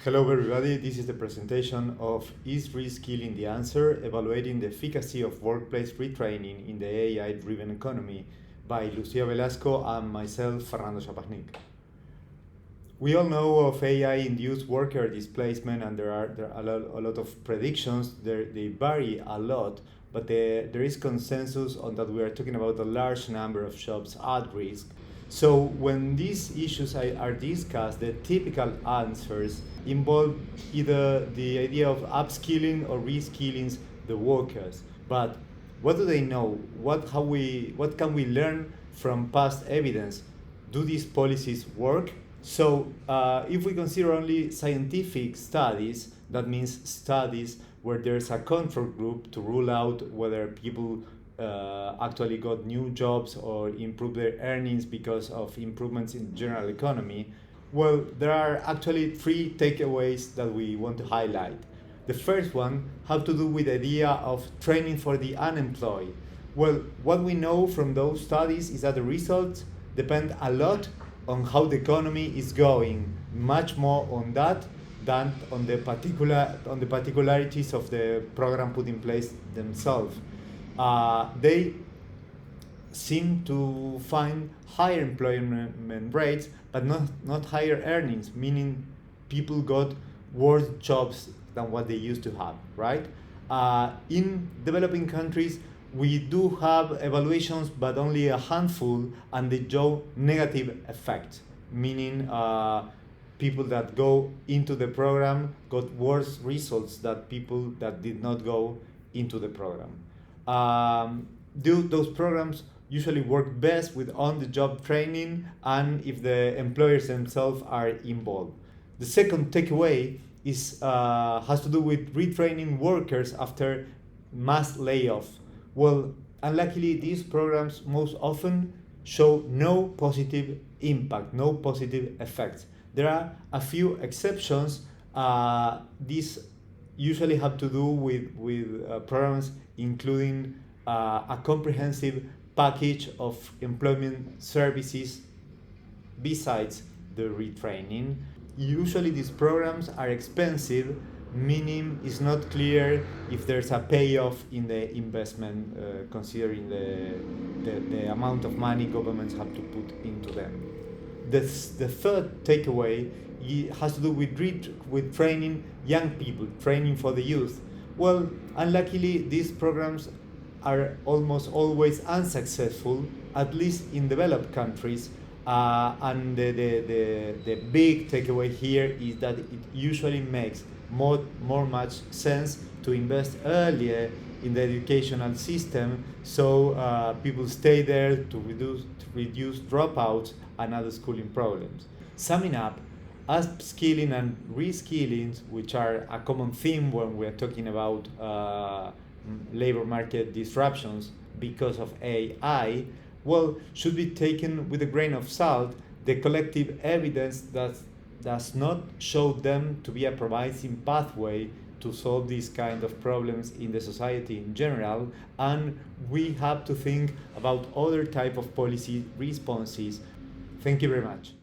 Hello everybody, this is the presentation of Is Reskilling the Answer? Evaluating the efficacy of workplace retraining in the AI-driven economy by Lucia Velasco and myself, Fernando Schapachnik. We all know of AI-induced worker displacement, and there are a lot of predictions. They vary a lot, but there is consensus on that we are talking about a large number of jobs at risk. So when these issues are discussed, the typical answers involve either the idea of upskilling or reskilling the workers. But what do they know? What can we learn from past evidence? Do these policies work? So if we consider only scientific studies, that means studies where there's a control group to rule out whether people actually got new jobs or improved their earnings because of improvements in the general economy, well, there are actually three takeaways that we want to highlight. The first one has to do with the idea of training for the unemployed. Well, what we know from those studies is that the results depend a lot on how the economy is going, much more on that than on the particularities of the program put in place themselves. They seem to find higher employment rates, but not higher earnings, meaning people got worse jobs than what they used to have, right? In developing countries, we do have evaluations, but only a handful, and they show negative effects, meaning people that go into the program got worse results than people that did not go into the program. Those programs usually work best with on-the-job training and if the employers themselves are involved. The second takeaway has to do with retraining workers after mass layoffs. Well, unluckily, these programs most often show no positive impact, no positive effects. There are a few exceptions. These usually have to do with programs including a comprehensive package of employment services besides the retraining. Usually these programs are expensive, meaning it's not clear if there's a payoff in the investment, considering the amount of money governments have to put into them. The third takeaway has to do with training young people, training for the youth. Well, unluckily, these programs are almost always unsuccessful, at least in developed countries. And the big takeaway here is that it usually makes much sense to invest earlier in the educational system, so people stay there to reduce dropouts and other schooling problems. Summing up, upskilling and reskilling, which are a common theme when we're talking about labor market disruptions because of AI, well, should be taken with a grain of salt. The collective evidence does not show them to be a promising pathway to solve these kind of problems in the society in general, and we have to think about other type of policy responses. Thank you very much.